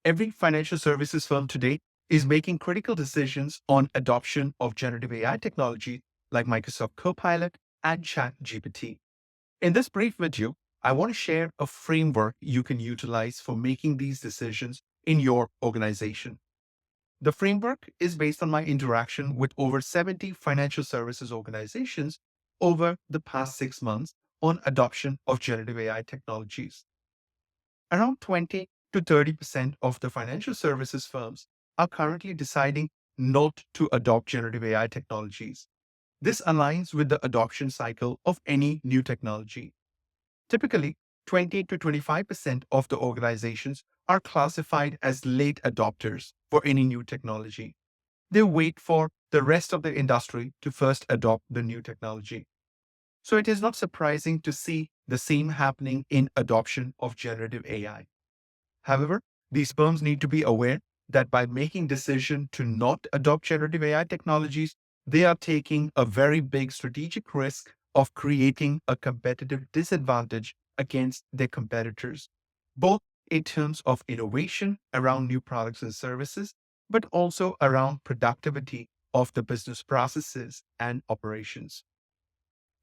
Every financial services firm today is making critical decisions on adoption of generative AI technology like Microsoft Copilot and ChatGPT. In this brief video, I want to share a framework you can utilize for making these decisions in your organization. The framework is based on my interaction with over 70 financial services organizations over the past 6 months on adoption of generative AI technologies. Around 20 to 30% of the financial services firms are currently deciding not to adopt generative AI technologies. This aligns with the adoption cycle of any new technology. Typically, 20 to 25% of the organizations are classified as late adopters for any new technology. They wait for the rest of the industry to first adopt the new technology. So it is not surprising to see the same happening in adoption of generative AI. However, these firms need to be aware that by making decision to not adopt generative AI technologies, they are taking a very big strategic risk of creating a competitive disadvantage against their competitors, both in terms of innovation around new products and services, but also around productivity of the business processes and operations.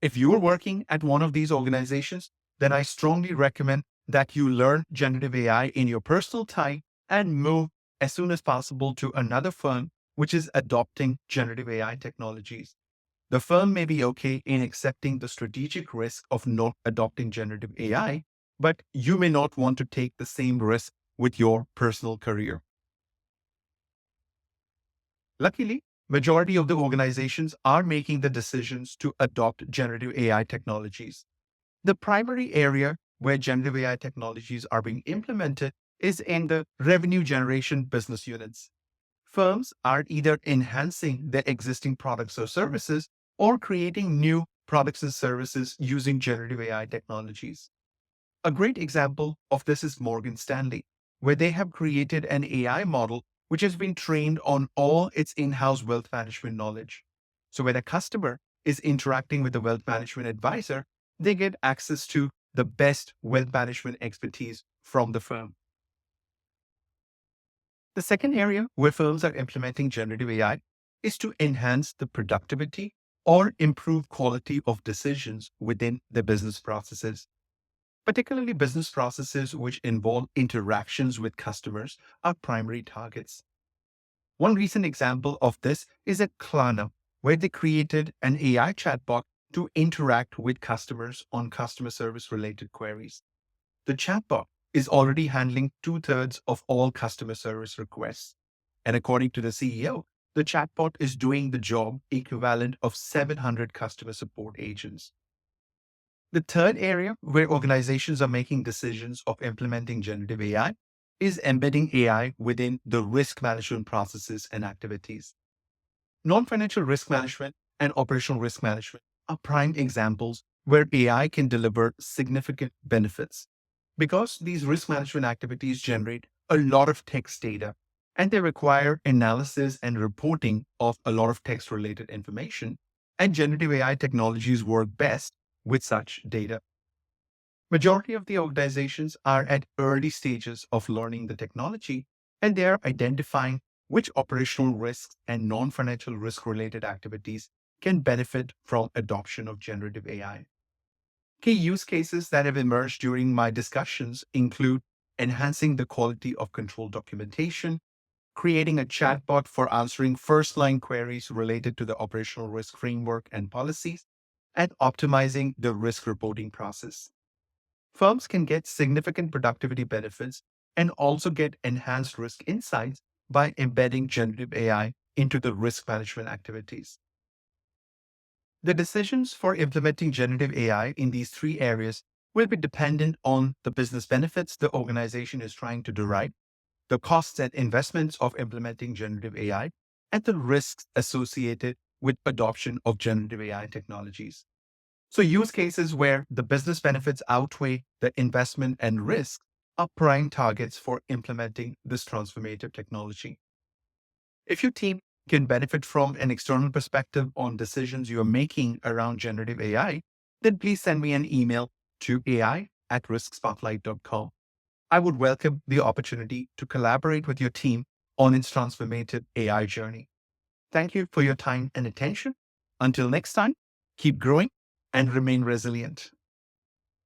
If you are working at one of these organizations, then I strongly recommend that you learn generative AI in your personal time and move as soon as possible to another firm which is adopting generative AI technologies. The firm may be okay in accepting the strategic risk of not adopting generative AI, but you may not want to take the same risk with your personal career. Luckily, majority of the organizations are making the decisions to adopt generative AI technologies. The primary area where generative AI technologies are being implemented is in the revenue generation business units. Firms are either enhancing their existing products or services or creating new products and services using generative AI technologies. A great example of this is Morgan Stanley, where they have created an AI model which has been trained on all its in-house wealth management knowledge. So when a customer is interacting with a wealth management advisor, they get access to the best wealth management expertise from the firm. The second area where firms are implementing generative AI is to enhance the productivity or improve quality of decisions within the business processes. Particularly business processes which involve interactions with customers are primary targets. One recent example of this is at Klarna, where they created an AI chatbot to interact with customers on customer service related queries. The chatbot is already handling two-thirds of all customer service requests. And according to the CEO, the chatbot is doing the job equivalent of 700 customer support agents. The third area where organizations are making decisions of implementing generative AI is embedding AI within the risk management processes and activities. Non-financial risk management and operational risk management are prime examples where AI can deliver significant benefits. Because these risk management activities generate a lot of text data and they require analysis and reporting of a lot of text related information, and generative AI technologies work best with such data. Majority of the organizations are at early stages of learning the technology, and they are identifying which operational risks and non-financial risk related activities can benefit from adoption of generative AI. Key use cases that have emerged during my discussions include enhancing the quality of control documentation, creating a chatbot for answering first-line queries related to the operational risk framework and policies, and optimizing the risk reporting process. Firms can get significant productivity benefits and also get enhanced risk insights by embedding generative AI into the risk management activities. The decisions for implementing generative AI in these three areas will be dependent on the business benefits the organization is trying to derive, the costs and investments of implementing generative AI, and the risks associated with adoption of generative AI technologies. So use cases where the business benefits outweigh the investment and risk are prime targets for implementing this transformative technology. If your team can benefit from an external perspective on decisions you're making around generative AI, then please send me an email to ai@riskspotlight.com. I would welcome the opportunity to collaborate with your team on its transformative AI journey. Thank you for your time and attention. Until next time, keep growing and remain resilient.